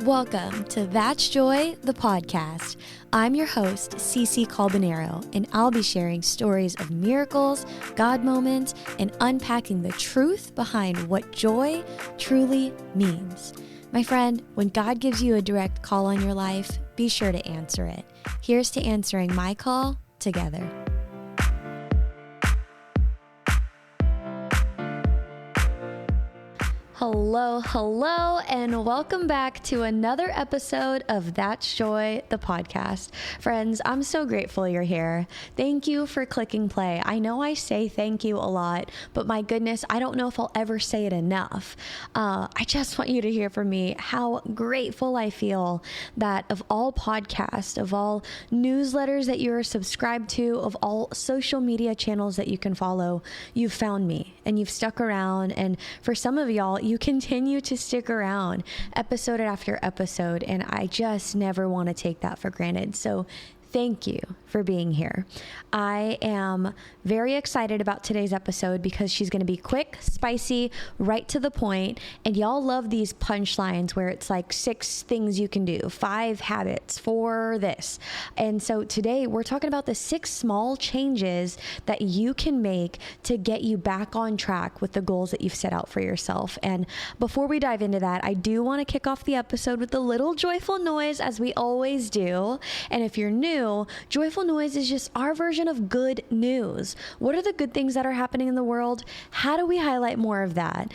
Welcome to That's Joy, the podcast. I'm your host, Cece Calbanero, and I'll be sharing stories of miracles, God moments, and unpacking the truth behind what joy truly means. My friend, when God gives you a direct call on your life, be sure to answer it. Here's to answering my call together. Hello, and welcome back to another episode of That's Joy, the podcast. Friends, I'm so grateful you're here. Thank you for clicking play. I know I say thank you a lot, but my goodness, I don't know if I'll ever say it enough. I just want you to hear from me how grateful I feel that of all podcasts, of all newsletters that you're subscribed to, of all social media channels that you can follow, you've found me and you've stuck around. And for some of y'all, you continue to stick around episode after episode, and I just never want to take that for granted. So thank you for being here. I am very excited about today's episode because she's going to be quick, spicy, right to the point. And y'all love these punchlines where it's like 6 things you can do, 5 habits for this. And so today we're talking about the 6 small changes that you can make to get you back on track with the goals that you've set out for yourself. And before we dive into that, I do want to kick off the episode with a little joyful noise, as we always do. And if you're new, joyful noise is just our version of good news. What are the good things that are happening in the world? How do we highlight more of that?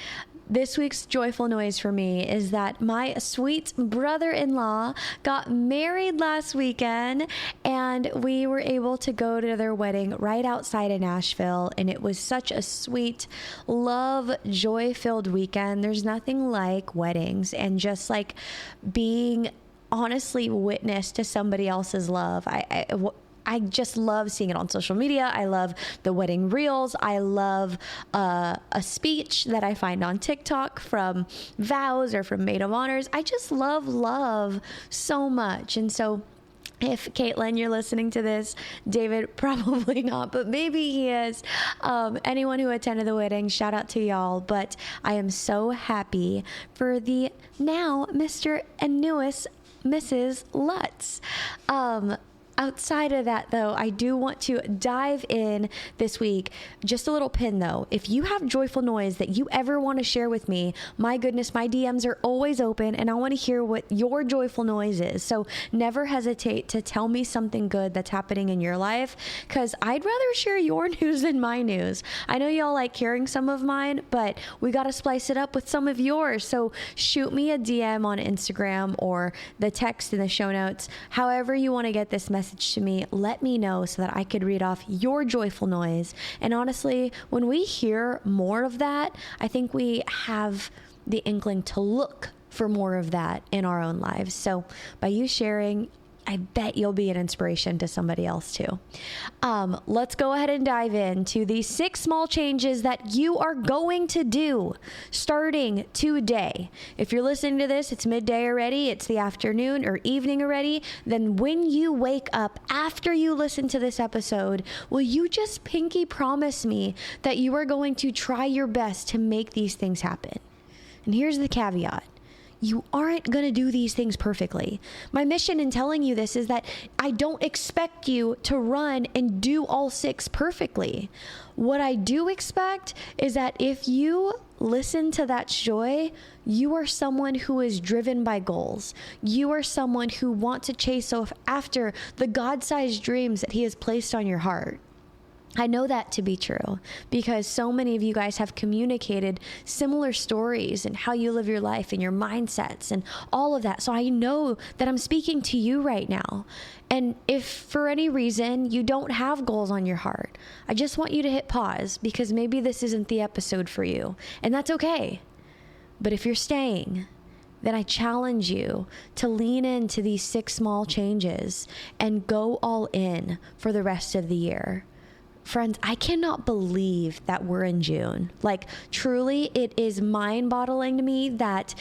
This week's joyful noise for me is that my sweet brother-in-law got married last weekend, and we were able to go to their wedding right outside of Nashville, and it was such a sweet, love, joy-filled weekend. There's nothing like weddings and just like being honestly witness to somebody else's love. I just love seeing it on social media. I love the wedding reels. I love a speech that I find on TikTok from vows or from maid of honors. I just love so much. And so if Caitlin, you're listening to this, David, probably not, but maybe he is. Anyone who attended the wedding, shout out to y'all. But I am so happy for the now Mr. and newest Mrs. Lutz. Outside of that, though, I do want to dive in this week. Just a little pin, though. If you have joyful noise that you ever want to share with me, my goodness, my DMs are always open, and I want to hear what your joyful noise is. So never hesitate to tell me something good that's happening in your life, because I'd rather share your news than my news. I know y'all like hearing some of mine, but we got to splice it up with some of yours. So shoot me a DM on Instagram or the text in the show notes. However you want to get this message to me, let me know so that I could read off your joyful noise. And honestly, when we hear more of that, I think we have the inkling to look for more of that in our own lives. So by you sharing, I bet you'll be an inspiration to somebody else too. Let's go ahead and dive into the 6 small changes that you are going to do starting today. If you're listening to this, it's midday already, it's the afternoon or evening already, then when you wake up after you listen to this episode, will you just pinky promise me that you are going to try your best to make these things happen? And here's the caveat. You aren't going to do these things perfectly. My mission in telling you this is that I don't expect you to run and do all 6 perfectly. What I do expect is that if you listen to That's Joy, you are someone who is driven by goals. You are someone who wants to chase after the God-sized dreams that He has placed on your heart. I know that to be true because so many of you guys have communicated similar stories and how you live your life and your mindsets and all of that. So I know that I'm speaking to you right now. And if for any reason you don't have goals on your heart, I just want you to hit pause because maybe this isn't the episode for you, and that's okay. But if you're staying, then I challenge you to lean into these 6 small changes and go all in for the rest of the year. Friends, I cannot believe that we're in June. Like, truly, it is mind-boggling to me that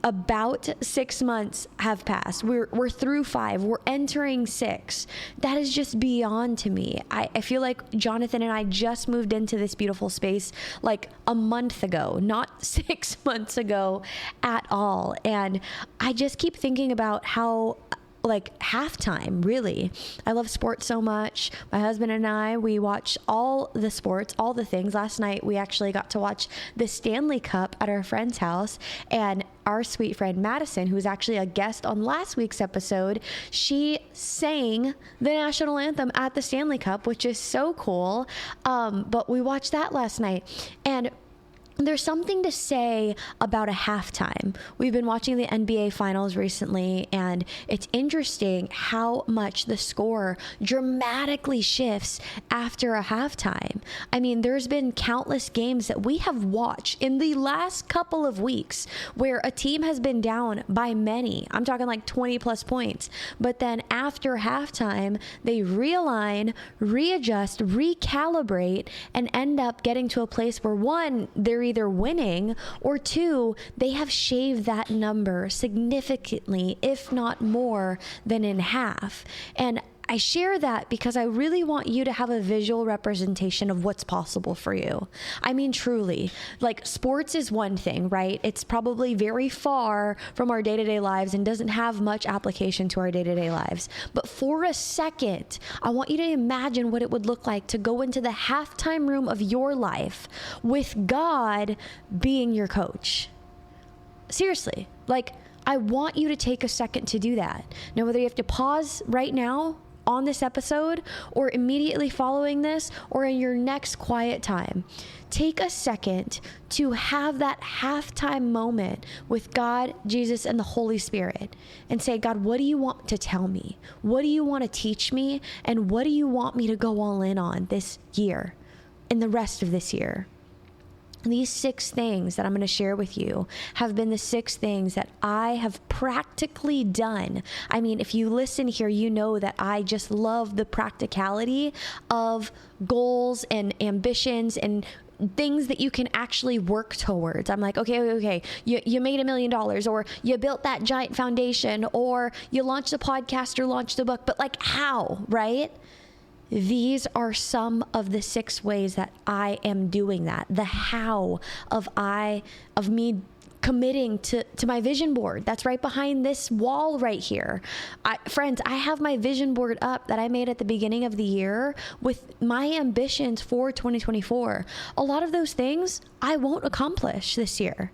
about 6 months have passed. We're through 5. We're entering 6. That is just beyond to me. I feel like Jonathan and I just moved into this beautiful space like a month ago, not 6 months ago at all. And I just keep thinking about how like halftime, really. I love sports so much. My husband and I, we watch all the sports, all the things. Last night, we actually got to watch the Stanley Cup at our friend's house, and our sweet friend Madison, who was actually a guest on last week's episode, she sang the national anthem at the Stanley Cup, which is so cool. But we watched that last night, and there's something to say about a halftime. We've been watching the NBA finals recently, and it's interesting how much the score dramatically shifts after a halftime. I mean, there's been countless games that we have watched in the last couple of weeks where a team has been down by many. I'm talking like 20 plus points. But then after halftime, they realign, readjust, recalibrate, and end up getting to a place where one, they're either winning, or two, they have shaved that number significantly, if not more than in half. And I share that because I really want you to have a visual representation of what's possible for you. I mean, truly, like sports is one thing, right? It's probably very far from our day-to-day lives and doesn't have much application to our day-to-day lives. But for a second, I want you to imagine what it would look like to go into the halftime room of your life with God being your coach. Seriously, like I want you to take a second to do that. Now, whether you have to pause right now on this episode or immediately following this or in your next quiet time, take a second to have that halftime moment with God, Jesus, and the Holy Spirit and say, God, what do you want to tell me? What do you want to teach me? And what do you want me to go all in on this year and the rest of this year? These 6 things that I'm going to share with you have been the 6 things that I have practically done. I mean, if you listen here, you know that I just love the practicality of goals and ambitions and things that you can actually work towards. I'm like, okay. You made $1 million, or you built that giant foundation, or you launched a podcast or launched a book, but like how, right? These are some of the 6 ways that I am doing that. The how of me committing to my vision board. That's right behind this wall right here. Friends, I have my vision board up that I made at the beginning of the year with my ambitions for 2024. A lot of those things I won't accomplish this year.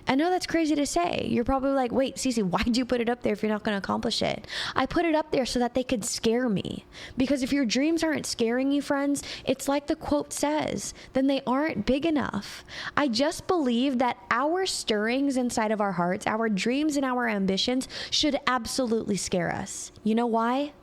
I know that's crazy to say. You're probably like, wait, Cece, why'd you put it up there if you're not going to accomplish it? I put it up there so that they could scare me. Because if your dreams aren't scaring you, friends, it's like the quote says, then they aren't big enough. I just believe that our stirrings inside of our hearts, our dreams and our ambitions should absolutely scare us. You know why?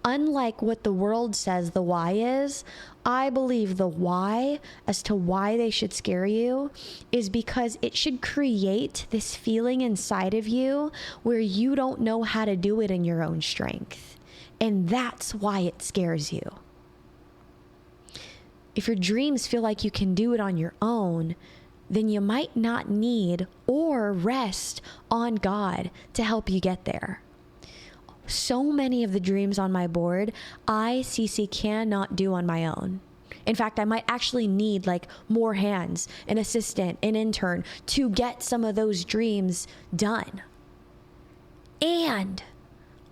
Unlike what the world says the why is, I believe the why as to why they should scare you is because it should create this feeling inside of you where you don't know how to do it in your own strength. And that's why it scares you. If your dreams feel like you can do it on your own, then you might not need or rest on God to help you get there. So many of the dreams on my board, I, Cece, cannot do on my own. In fact, I might actually need like more hands, an assistant, an intern to get some of those dreams done. And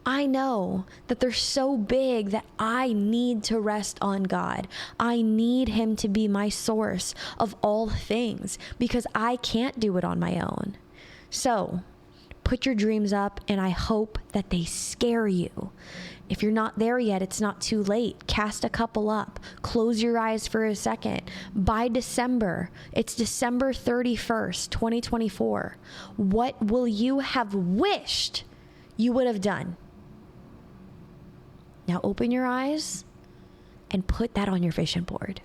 I know that they're so big that I need to rest on God. I need Him to be my source of all things because I can't do it on my own. So, put your dreams up, and I hope that they scare you. If you're not there yet, it's not too late. Cast a couple up. Close your eyes for a second. By December, it's December 31st, 2024. What will you have wished you would have done? Now open your eyes and put that on your vision board.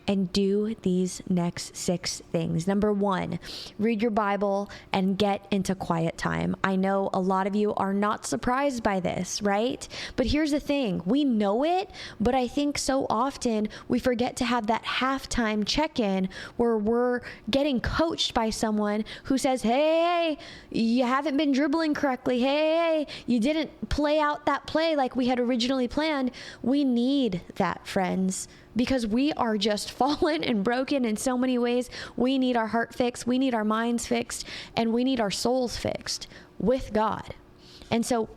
and do these next 6 things. Number 1, read your Bible and get into quiet time. I know a lot of you are not surprised by this, right? But here's the thing. We know it, but I think so often we forget to have that halftime check-in where we're getting coached by someone who says, hey, you haven't been dribbling correctly. Hey, you didn't play out that play like we had originally planned. We need that, friends, because we are just fallen and broken in so many ways. We need our heart fixed, we need our minds fixed, and we need our souls fixed with God. And so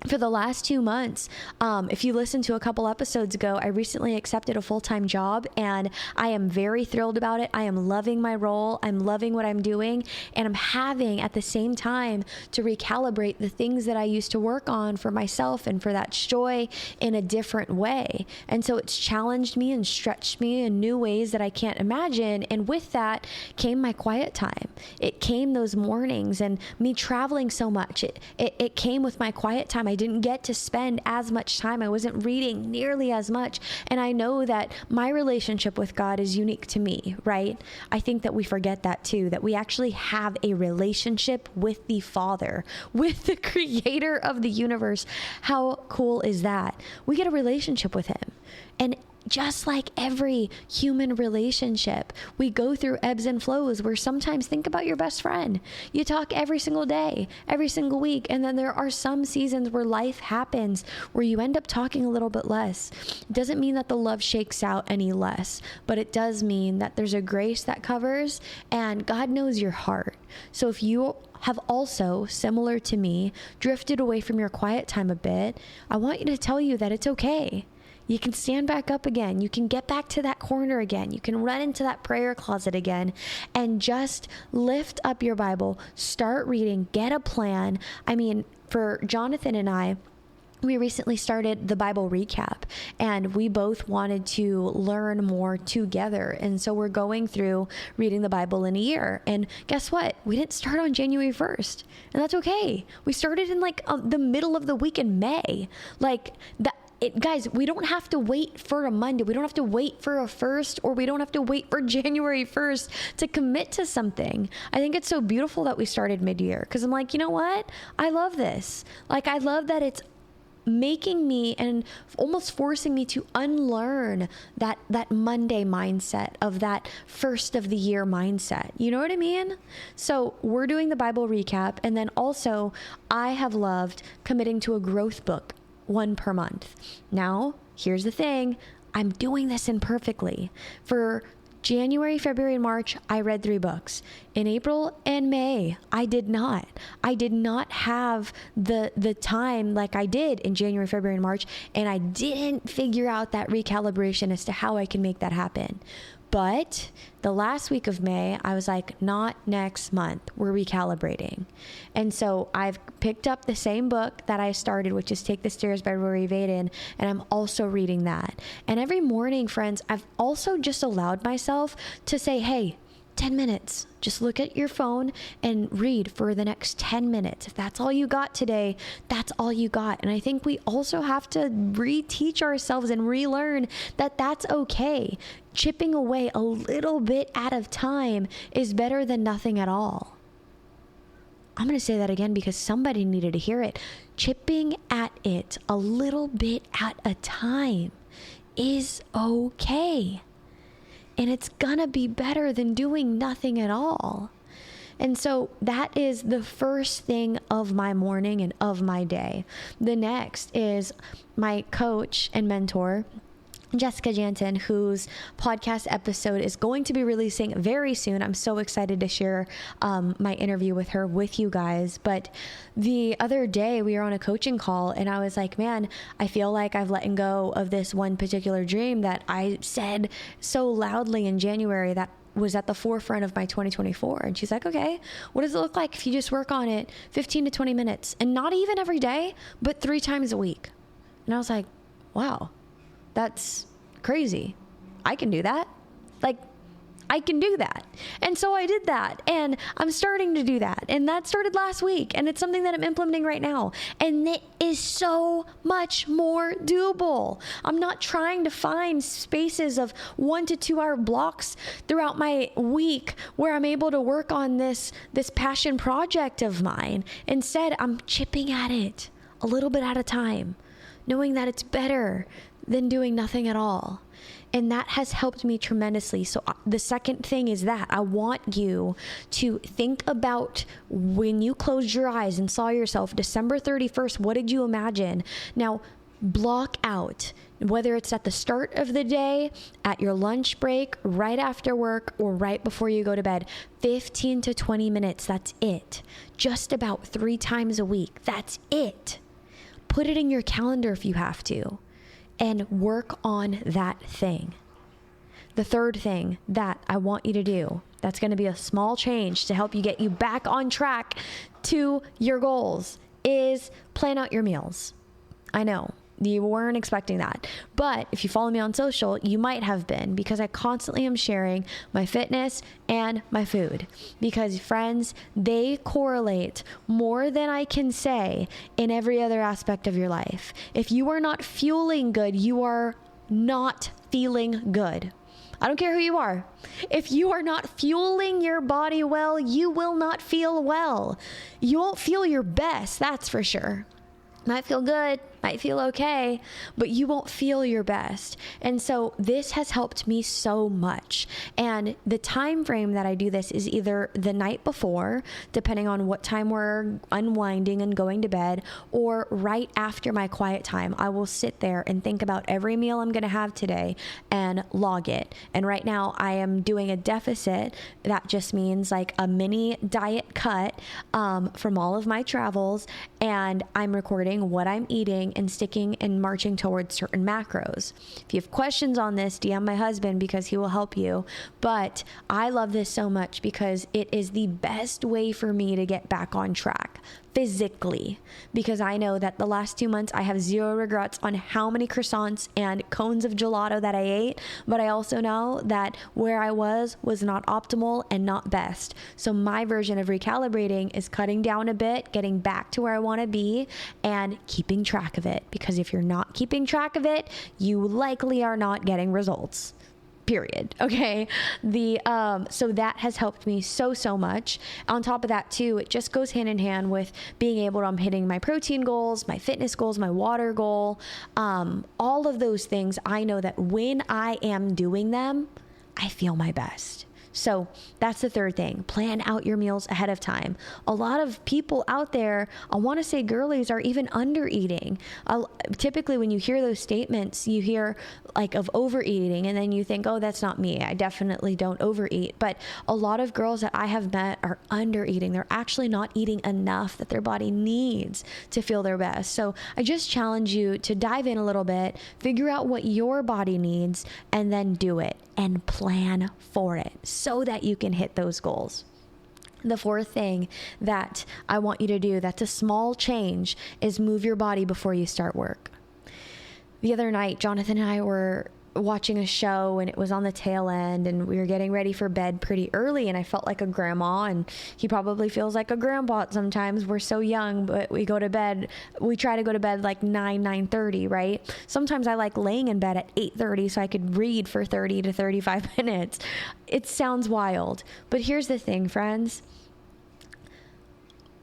for the last 2 months, if you listened to a couple episodes ago, I recently accepted a full-time job, and I am very thrilled about it. I am loving my role. I'm loving what I'm doing, and I'm having at the same time to recalibrate the things that I used to work on for myself and for That's Joy in a different way. And so it's challenged me and stretched me in new ways that I can't imagine. And with that came my quiet time. It came those mornings and me traveling so much. It came with my quiet time. I didn't get to spend as much time. I wasn't reading nearly as much. And I know that my relationship with God is unique to me, right? I think that we forget that too, that we actually have a relationship with the Father, with the creator of the universe. How cool is that? We get a relationship with him. And just like every human relationship, we go through ebbs and flows where sometimes, think about your best friend. You talk every single day, every single week. And then there are some seasons where life happens where you end up talking a little bit less. It doesn't mean that the love shakes out any less, but it does mean that there's a grace that covers, and God knows your heart. So if you have also, similar to me, drifted away from your quiet time a bit, I want you to tell you that it's okay. You can stand back up again. You can get back to that corner again. You can run into that prayer closet again and just lift up your Bible, start reading, get a plan. I mean, for Jonathan and I, we recently started the Bible recap, and we both wanted to learn more together. And so we're going through reading the Bible in a year. And guess what? We didn't start on January 1st, and that's okay. We started in the middle of the week in May. Guys, we don't have to wait for a Monday. We don't have to wait for a first, or we don't have to wait for January 1st to commit to something. I think it's so beautiful that we started mid-year, because I'm like, you know what? I love this. I love that it's making me and almost forcing me to unlearn that Monday mindset of that first of the year mindset. You know what I mean? So we're doing the Bible recap, and then also I have loved committing to a growth book, 1 per month. Now, here's the thing. I'm doing this imperfectly. For January, February, and March, I read 3 books. In April and May, I did not. I did not have the time like I did in January, February, and March, and I didn't figure out that recalibration as to how I can make that happen. But the last week of May, I was like, not next month. We're recalibrating. And so I've picked up the same book that I started, which is Take the Stairs by Rory Vaden, and I'm also reading that. And every morning, friends, I've also just allowed myself to say, hey, 10 minutes. Just look at your phone and read for the next 10 minutes. If that's all you got today, that's all you got. And I think we also have to reteach ourselves and relearn that that's okay. Chipping away a little bit at a time is better than nothing at all. I'm going to say that again because somebody needed to hear it. Chipping at it a little bit at a time is okay. And it's gonna be better than doing nothing at all. And so that is the first thing of my morning and of my day. The next is my coach and mentor, Jessica Jansen, whose podcast episode is going to be releasing very soon. I'm so excited to share my interview with her with you guys. But the other day we were on a coaching call, and I was like, man, I feel like I've let go of this one particular dream that I said so loudly in January that was at the forefront of my 2024. And she's like, okay, what does it look like if you just work on it 15 to 20 minutes, and not even every day, but 3 times a week? And I was like, wow. That's crazy. I can do that. I can do that. And so I did that, and I'm starting to do that. And that started last week, and it's something that I'm implementing right now. And it is so much more doable. I'm not trying to find spaces of 1 to 2 hour blocks throughout my week where I'm able to work on this passion project of mine. Instead, I'm chipping at it a little bit at a time, knowing that it's better than doing nothing at all. And that has helped me tremendously. So the second thing is that I want you to think about when you closed your eyes and saw yourself December 31st, what did you imagine? Now, block out, whether it's at the start of the day, at your lunch break, right after work, or right before you go to bed, 15 to 20 minutes. That's it. Just about 3 times a week. That's it. Put it in your calendar if you have to, and work on that thing. The third thing that I want you to do, that's going to be a small change to help you get you back on track to your goals, is plan out your meals. I know you weren't expecting that, but if you follow me on social, you might have been, because I constantly am sharing my fitness and my food, because friends, they correlate more than I can say in every other aspect of your life. If you are not fueling good, you are not feeling good. I don't care who you are. If you are not fueling your body well, you will not feel well. You won't feel your best, that's for sure. Might feel good, might feel okay, but you won't feel your best. And so this has helped me so much. And the time frame that I do this is either the night before, depending on what time we're unwinding and going to bed, or right after my quiet time. I will sit there and think about every meal I'm going to have today and log it. And right now I am doing a deficit. That just means like a mini diet cut from all of my travels. And I'm recording what I'm eating and sticking and marching towards certain macros. If you have questions on this, DM my husband because he will help you. But I love this so much because it is the best way for me to get back on track physically, because I know that the last 2 months I have zero regrets on how many croissants and cones of gelato that I ate, but I also know that where I was not optimal and not best. So my version of recalibrating is cutting down a bit, getting back to where I want to be, and keeping track of it, because if you're not keeping track of it, you likely are not getting results. Period. Okay. So that has helped me so much. On top of that too, it just goes hand in hand with being able to, I'm hitting my protein goals, my fitness goals, my water goal, all of those things. I know that when I am doing them, I feel my best. So that's the third thing. Plan out your meals ahead of time. A lot of people out there, I want to say girlies, are even under eating. Typically when you hear those statements, you hear like of overeating, and then you think, oh, that's not me. I definitely don't overeat. But a lot of girls that I have met are under eating. They're actually not eating enough that their body needs to feel their best. So I just challenge you to dive in a little bit, figure out what your body needs, and then do it and plan for it so that you can hit those goals. The fourth thing that I want you to do, that's a small change, is move your body before you start work. The other night, Jonathan and I were watching a show, and it was on the tail end, and we were getting ready for bed pretty early, and I felt like a grandma, and he probably feels like a grandpa sometimes. We're so young, but we try to go to bed like 9:30, right? Sometimes I like laying in bed at 8:30 so I could read for 30 to 35 minutes. It sounds wild, but here's the thing, friends.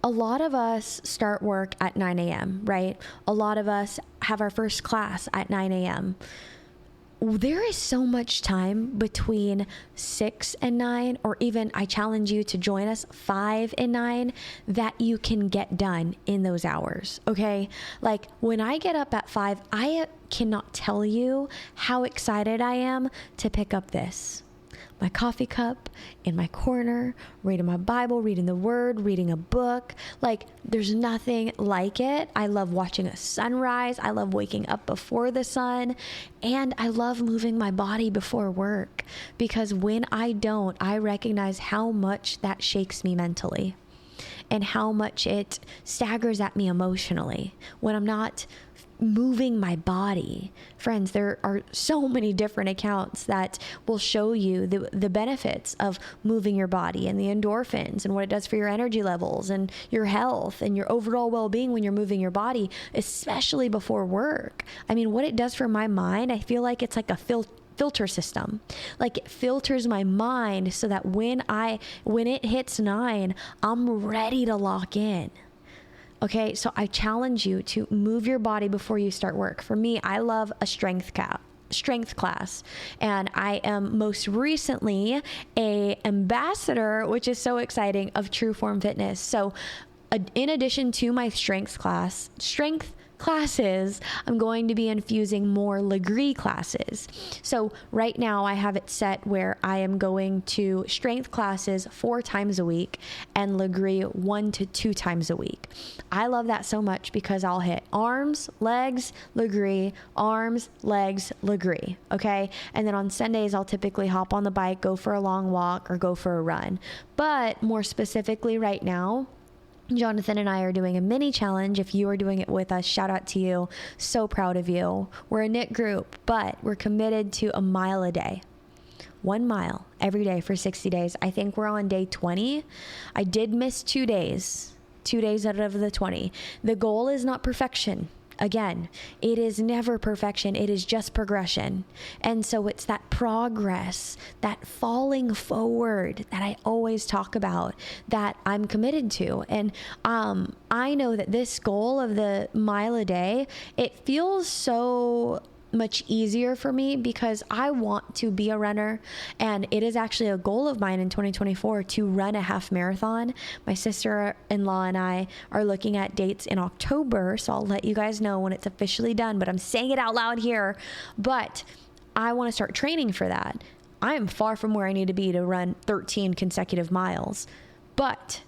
A lot of us start work at 9 a.m., right? A lot of us have our first class at 9 a.m. There is so much time between 6 and 9, or even I challenge you to join us 5 and 9, that you can get done in those hours. Okay. Like when I get up at 5, I cannot tell you how excited I am to pick up my coffee cup in my corner, reading my Bible, reading the Word, reading a book. Like there's nothing like it. I love watching a sunrise. I love waking up before the sun, and I love moving my body before work, because when I don't, I recognize how much that shakes me mentally. and how much it staggers at me emotionally when I'm not moving my body. Friends, there are so many different accounts that will show you the benefits of moving your body and the endorphins and what it does for your energy levels and your health and your overall well-being when you're moving your body, especially before work. I mean, what it does for my mind, I feel like it's like a filter system. Like it filters my mind so that when it hits 9, I'm ready to lock in. Okay, so I challenge you to move your body before you start work. For me, I love a strength class, and I am most recently a ambassador, which is so exciting, of True Form Fitness. So in addition to my strength classes, I'm going to be infusing more Legree classes. So right now I have it set where I am going to strength classes 4 times a week and Legree 1 to 2 times a week. I love that so much because I'll hit arms, legs, Legree, arms, legs, Legree. Okay. And then on Sundays, I'll typically hop on the bike, go for a long walk or go for a run. But more specifically right now, Jonathan and I are doing a mini challenge. If you are doing it with us, shout out to you. So proud of you. We're a knit group, but we're committed to a mile a day. 1 mile every day for 60 days. I think we're on day 20. I did miss 2 days out of the 20. The goal is not perfection. Again, it is never perfection. It is just progression. And so it's that progress, that falling forward that I always talk about that I'm committed to. And I know that this goal of the mile a day, it feels so much easier for me because I want to be a runner, and it is actually a goal of mine in 2024 to run a half marathon. My sister-in-law and I are looking at dates in October, so I'll let you guys know when it's officially done, but I'm saying it out loud here. But I want to start training for that. I am far from where I need to be to run 13 consecutive miles, but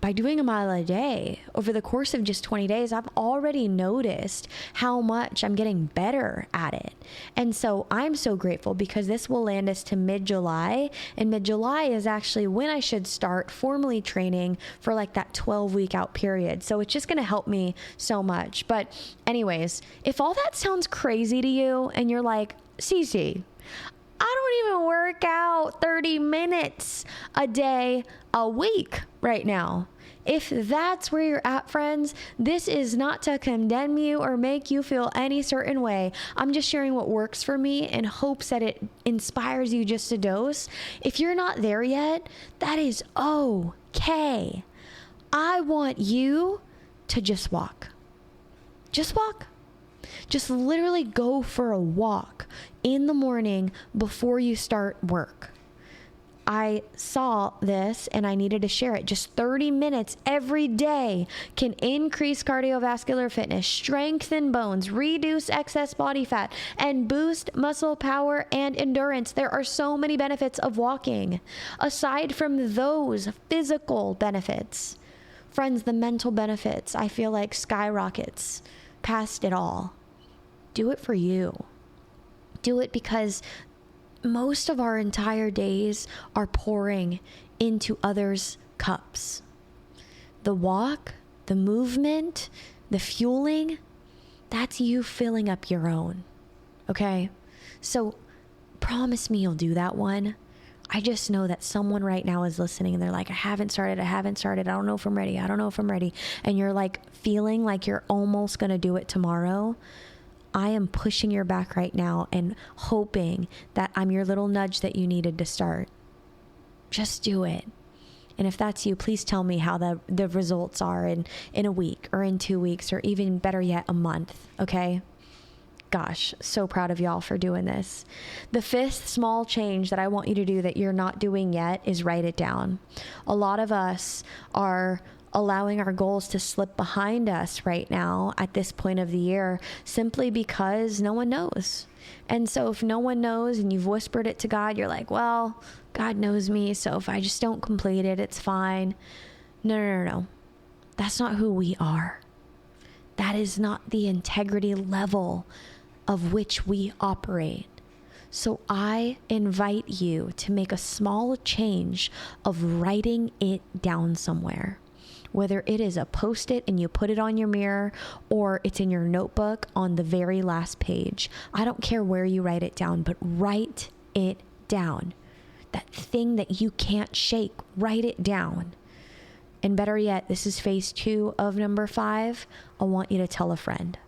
by doing a mile a day over the course of just 20 days, I've already noticed how much I'm getting better at it. And so I'm so grateful because this will land us to mid-July, and mid-July is actually when I should start formally training for like that 12-week out period. So it's just going to help me so much. But anyways, if all that sounds crazy to you and you're like, Cece, I don't even work out 30 minutes a day a week right now. If that's where you're at, friends, this is not to condemn you or make you feel any certain way. I'm just sharing what works for me in hopes that it inspires you just a dose. If you're not there yet, that is okay. I want you to just walk. Just walk. Just literally go for a walk in the morning before you start work. I saw this and I needed to share it. Just 30 minutes every day can increase cardiovascular fitness, strengthen bones, reduce excess body fat, and boost muscle power and endurance. There are so many benefits of walking. Aside from those physical benefits, friends, the mental benefits, I feel like skyrockets past it all. Do it for you. Do it because most of our entire days are pouring into others' cups. The walk, the movement, the fueling, that's you filling up your own. Okay? So promise me you'll do that one. I just know that someone right now is listening and they're like, I haven't started. I don't know if I'm ready. And you're like feeling like you're almost going to do it tomorrow. I am pushing your back right now and hoping that I'm your little nudge that you needed to start. Just do it. And if that's you, please tell me how the results are in a week or in 2 weeks or even better yet, a month. Okay? Gosh, so proud of y'all for doing this. The 5th small change that I want you to do that you're not doing yet is write it down. A lot of us are allowing our goals to slip behind us right now at this point of the year simply because no one knows. And so if no one knows and you've whispered it to God, you're like, well, God knows me, so if I just don't complete it, it's fine. No. That's not who we are. That is not the integrity level of which we operate. So I invite you to make a small change of writing it down somewhere. Whether it is a Post-it and you put it on your mirror, or it's in your notebook on the very last page. I don't care where you write it down, but write it down. That thing that you can't shake, write it down. And better yet, this is phase 2 of number 5. I want you to tell a friend.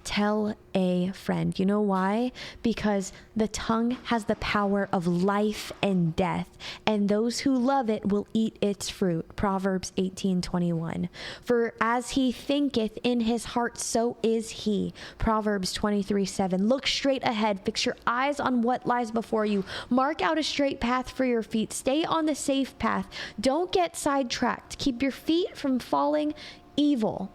Tell a friend. You know why? Because the tongue has the power of life and death, and those who love it will eat its fruit. Proverbs 18:21. For as he thinketh in his heart, so is he. Proverbs 23:7. Look straight ahead. Fix your eyes on what lies before you. Mark out a straight path for your feet. Stay on the safe path. Don't get sidetracked. Keep your feet from falling evil.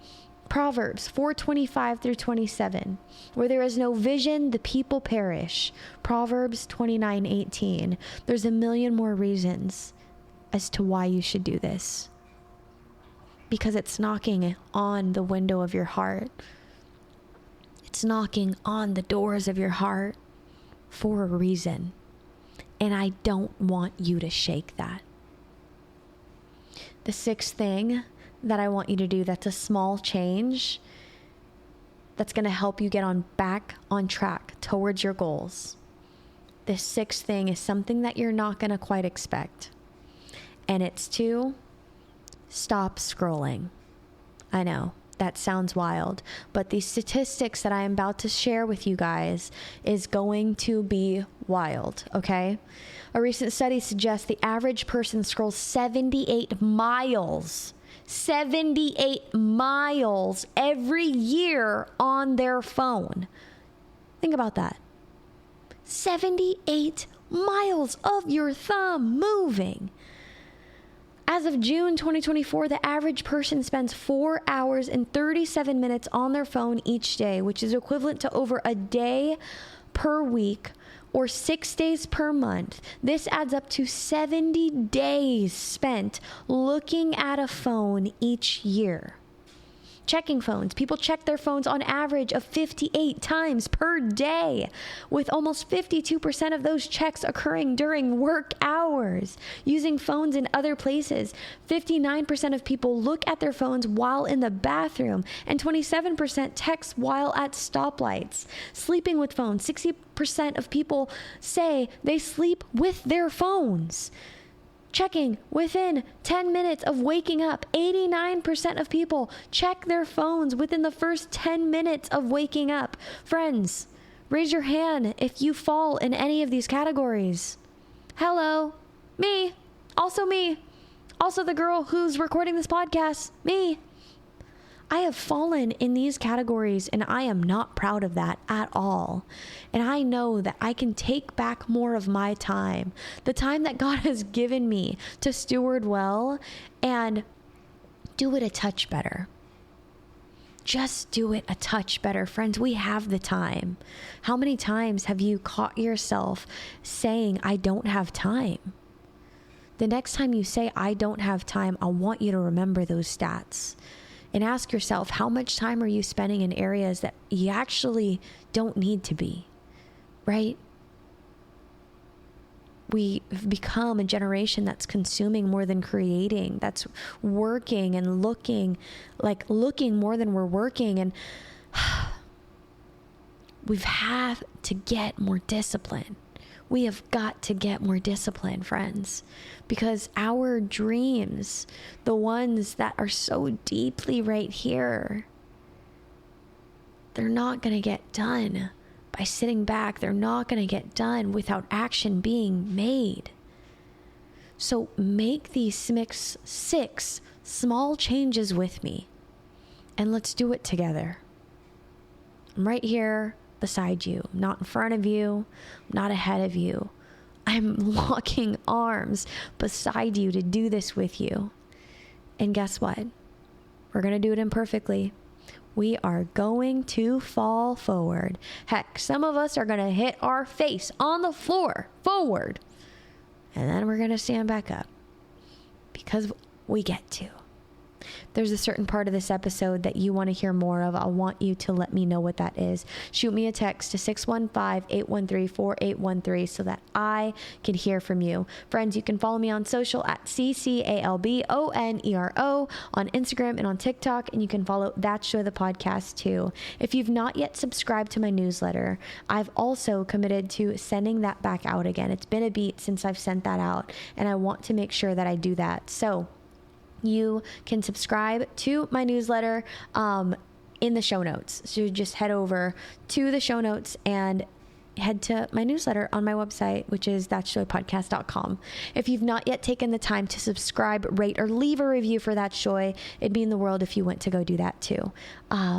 Proverbs 4:25-27. Where there is no vision, the people perish. Proverbs 29:18. There's a million more reasons as to why you should do this. Because it's knocking on the window of your heart. It's knocking on the doors of your heart for a reason. And I don't want you to shake that. The 6th thing that I want you to do, that's a small change that's going to help you get back on track towards your goals. This 6th thing is something that you're not going to quite expect. And it's to stop scrolling. I know that sounds wild, but the statistics that I am about to share with you guys is going to be wild, okay? A recent study suggests the average person scrolls 78 miles every year on their phone. Think about that. 78 miles of your thumb moving. As of June 2024, the average person spends 4 hours and 37 minutes on their phone each day, which is equivalent to over a day per week or 6 days per month. This adds up to 70 days spent looking at a phone each year. Checking phones. People check their phones on average of 58 times per day, with almost 52% of those checks occurring during work hours. Using phones in other places. 59% of people look at their phones while in the bathroom, and 27% text while at stoplights. Sleeping with phones. 60% of people say they sleep with their phones. Checking within 10 minutes of waking up. 89% of people check their phones within the first 10 minutes of waking up. Friends, raise your hand if you fall in any of these categories. Hello, me, also me, also the girl who's recording this podcast, me. I have fallen in these categories, and I am not proud of that at all. And I know that I can take back more of my time, the time that God has given me to steward well, and do it a touch better. Just do it a touch better. Friends, we have the time. How many times have you caught yourself saying, I don't have time? The next time you say, I don't have time, I want you to remember those stats. And ask yourself, how much time are you spending in areas that you actually don't need to be, right? We've become a generation that's consuming more than creating, that's working and looking more than we're working. And we've had to get more discipline. We have got to get more discipline, friends, because our dreams, the ones that are so deeply right here, they're not going to get done by sitting back. They're not going to get done without action being made. So make these 6 small changes with me, and let's do it together. I'm right here beside you. I'm not in front of you. I'm not ahead of you. I'm locking arms beside you to do this with you. And guess what? We're going to do it imperfectly. We are going to fall forward. Heck, some of us are going to hit our face on the floor forward. And then we're going to stand back up because we get to. there's a certain part of this episode that you want to hear more of, I want you to let me know what that is. Shoot me a text to 615-813-4813 so that I can hear from you. Friends, you can follow me on social at CCALBONERO on Instagram and on TikTok, and you can follow That's Joy the Podcast too. If you've not yet subscribed to my newsletter, I've also committed to sending that back out again. It's been a beat since I've sent that out, and I want to make sure that I do that. So you can subscribe to my newsletter in the show notes. So just head over to the show notes and head to my newsletter on my website, which is that'sjoypodcast.com. If you've not yet taken the time to subscribe, rate, or leave a review for That's Joy, it'd mean the world if you went to go do that too.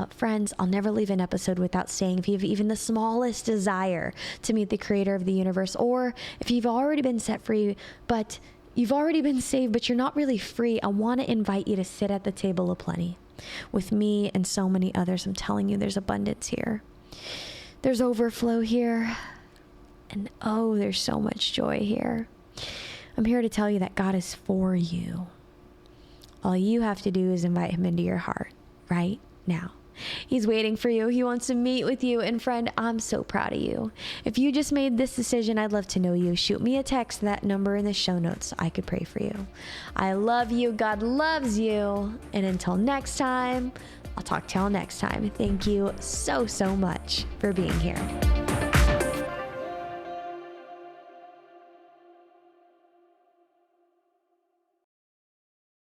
Friends, I'll never leave an episode without saying, if you have even the smallest desire to meet the creator of the universe, or if you've already been set free, but you've already been saved, but you're not really free, I want to invite you to sit at the table of plenty with me and so many others. I'm telling you, there's abundance here. There's overflow here. And oh, there's so much joy here. I'm here to tell you that God is for you. All you have to do is invite him into your heart right now. He's waiting for you. He wants to meet with you. And friend, I'm so proud of you. If you just made this decision, I'd love to know you. Shoot me a text to that number in the show notes so I could pray for you. I love you. God loves you. And until next time, I'll talk to y'all next time. Thank you so, so much for being here.